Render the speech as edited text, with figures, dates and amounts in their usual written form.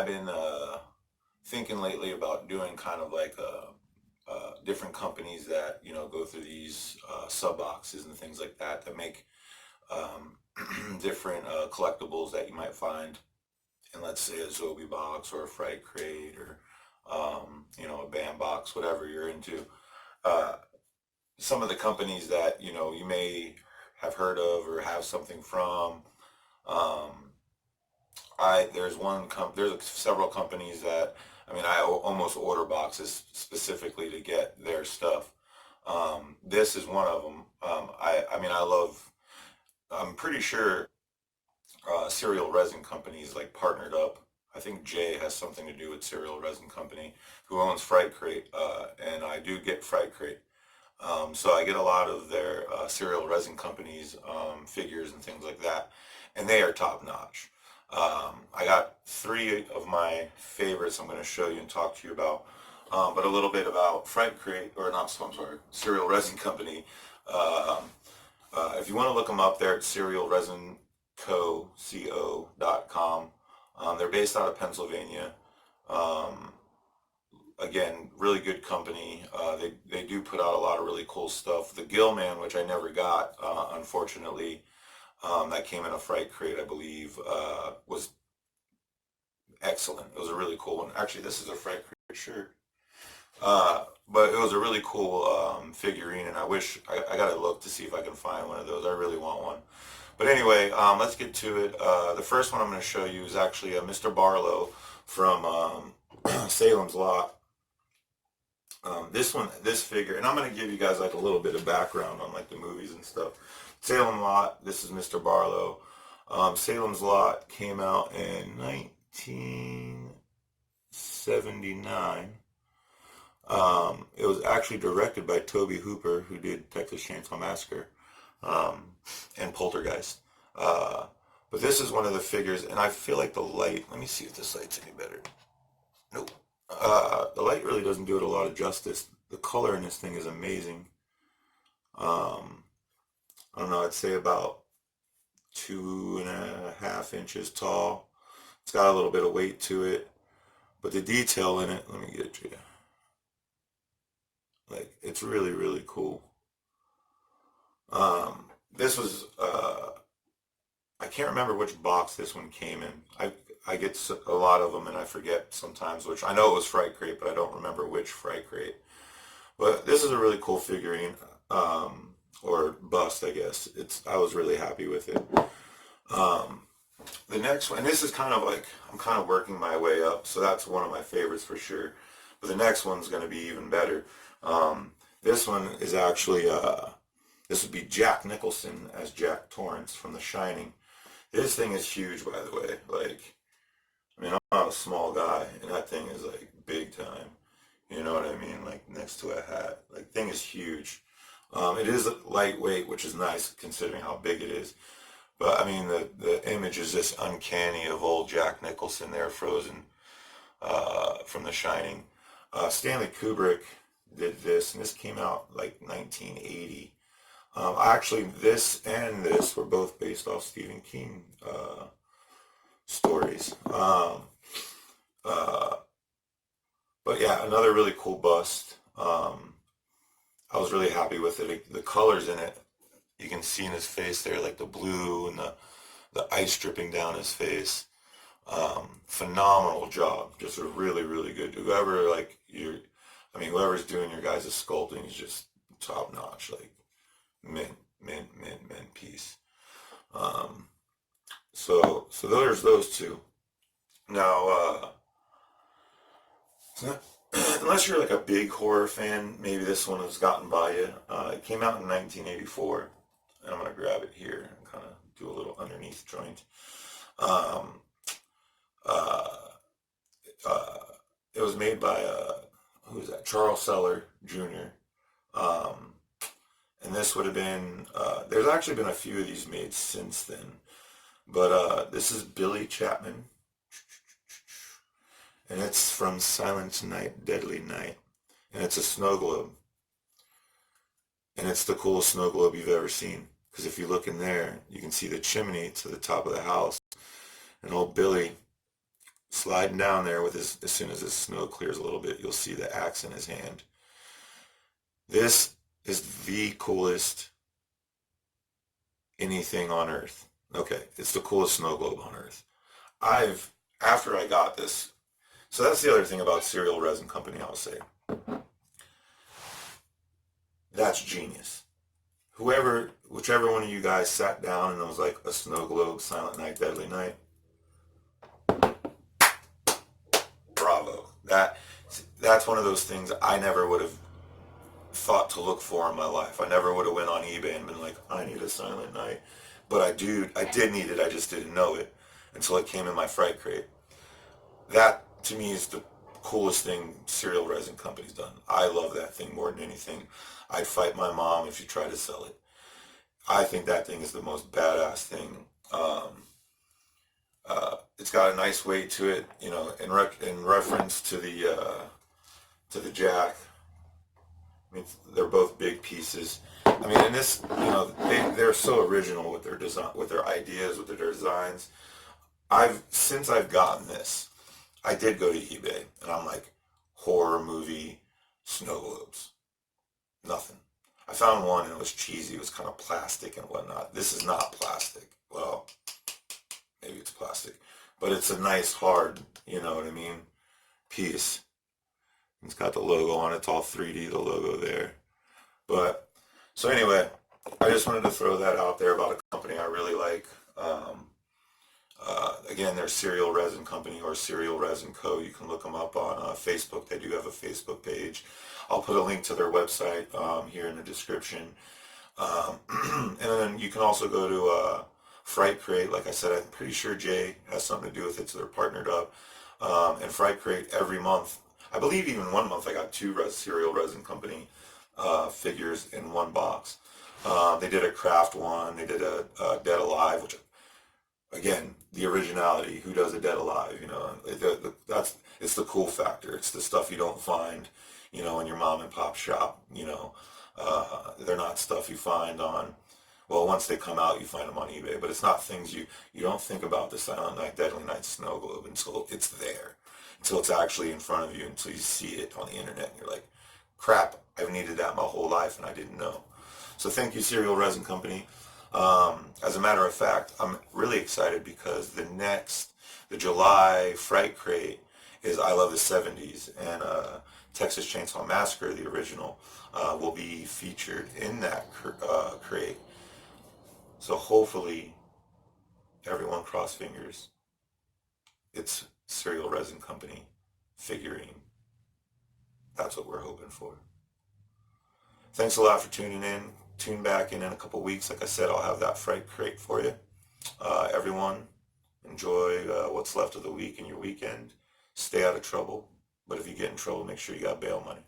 I've been thinking lately about doing kind of like different companies that go through these sub boxes and things like that that make um, different collectibles that you might find in, let's say, a Zobi box or a Fright Crate or a band box, whatever you're into. Uh, some of the companies that you may have heard of or have something from. Um, I there's several companies that almost order boxes specifically to get their stuff. This is one of them. I love. I'm pretty sure Serial Resin Company's like partnered up. I think Jay has something to do with Serial Resin Company, who owns Fright Crate, and I do get Fright Crate. So I get a lot of their Serial Resin Company's figures and things like that, and they are top notch. I got three of my favorites I'm going to show you and talk to you about, but a little bit about Fright Crate, or not, so I'm sorry, Serial Resin Company. Um, if you want to look them up, they're at serialresinco.com. They're based out of Pennsylvania. Um, Again, really good company. They do put out a lot of really cool stuff. The Gillman, which I never got, unfortunately, that came in a Fright Crate, I believe, was excellent. It was a really cool one. Actually, this is a Fright Crate shirt. But it was a really cool figurine, and I gotta look to see if I can find one of those. I really want one. But anyway, let's get to it. The first one I'm going to show you is actually Mr. Barlow from Salem's Lot. This figure, and I'm going to give you guys like a little bit of background on like the movies and stuff. Salem Lot, this is Mr. Barlow. Salem's Lot came out in 1979. It was actually directed by Tobe Hooper, who did Texas Chainsaw Massacre um, and Poltergeist. Uh, but this is one of the figures, and I feel like the light, let me see if this light's any better. Nope. The light really doesn't do it a lot of justice. The color in this thing is amazing. Um, I don't know, I'd say about 2.5 inches tall. It's got a little bit of weight to it, but the detail in it, let me get it to you. Like, it's really, really cool. This was, I can't remember which box this one came in. I get a lot of them and I forget sometimes which. I know it was Fright Crate, but I don't remember which Fright Crate. But this is a really cool figurine, or bust, I guess. I was really happy with it. Um, the next one, and this is kind of like, I'm kind of working my way up, so that's one of my favorites for sure. But the next one's going to be even better. This one is actually, this would be Jack Nicholson as Jack Torrance from The Shining. This thing is huge, by the way. Like, I'm not a small guy, and that thing is like big time. You know what I mean? Like next to a hat. Like, thing is huge. It is lightweight, which is nice considering how big it is. But I mean, the image is just uncanny of old Jack Nicholson there, frozen from The Shining. Stanley Kubrick did this, and this came out like 1980. Actually, this and this were both based off Stephen King stories. Uh, but yeah, another really cool bust. I was really happy with it. The colors in it, you can see in his face there, like the blue and the ice dripping down his face. Phenomenal job. Just a really, really good. Whoever's doing your guys' sculpting is just top notch. Like, mint piece. Um, so there's those two. Now, unless you're like a big horror fan, maybe this one has gotten by you. It came out in 1984, and I'm gonna grab it here and kind of do a little underneath joint. Um, uh, uh, it was made by who is that? Charles Seller Jr. Um, and this would have been. There's actually been a few of these made since then, but this is Billy Chapman, and it's from Silent Night, Deadly Night, and it's a snow globe, and it's the coolest snow globe you've ever seen. Because if you look in there, you can see the chimney to the top of the house, and old Billy sliding down there with his, as soon as his snow clears a little bit, you'll see the axe in his hand. This is the coolest anything on Earth. Okay, it's the coolest snow globe on Earth. After I got this, so that's the other thing about Serial Resin Company, I'll say. That's genius. Whichever one of you guys sat down and it was like a snow globe, Silent Night, Deadly Night, bravo. That's one of those things I never would have thought to look for in my life. I never would have went on eBay and been like, I need a Silent Night. But I did need it, I just didn't know it until it came in my Fright Crate. That, to me, is the coolest thing Serial Resin Company's done. I love that thing more than anything. I'd fight my mom if she tried to sell it. I think that thing is the most badass thing. It's got a nice weight to it, you know, in reference to the jack. I mean, they're both big pieces. I mean, in this, you know, they're so original with their design, with their ideas, with their designs. Since I've gotten this, I did go to eBay, and I'm like, horror movie snow globes. Nothing. I found one, and it was cheesy. It was kind of plastic and whatnot. This is not plastic. Well, maybe it's plastic, but it's a nice, hard, you know what I mean, piece. It's got the logo on it. It's all 3D, the logo there. But, so anyway, I just wanted to throw that out there about a company I really like. Again, they're Serial Resin Company or Serial Resin Co. You can look them up on Facebook. They do have a Facebook page. I'll put a link to their website here in the description. And then you can also go to Fright Crate. Like I said, I'm pretty sure Jay has something to do with it, so they're partnered up. And Fright Crate every month, I believe even one month I got two Serial Resin Company figures in one box. They did a craft one. They did a Dead Alive, which, again, the originality. Who does a Dead Alive? You know, it's the cool factor. It's the stuff you don't find, you know, in your mom and pop shop. You know, they're not stuff you find on. Well, once they come out, you find them on eBay. But it's not things you don't think about the Silent Night, Deadly Night snow globe until it's there, until it's actually in front of you, until you see it on the internet, and you're like, crap, I've needed that my whole life and I didn't know. So thank you, Serial Resin Company. As a matter of fact, I'm really excited because the July Fright Crate is I Love the 70s, and Texas Chainsaw Massacre, the original, will be featured in that crate. So hopefully, everyone cross fingers, it's Serial Resin Company figurine. That's what we're hoping for. Thanks a lot for tuning in. Tune back in a couple weeks. Like I said, I'll have that Fright Crate for you. Everyone, enjoy what's left of the week and your weekend. Stay out of trouble. But if you get in trouble, make sure you got bail money.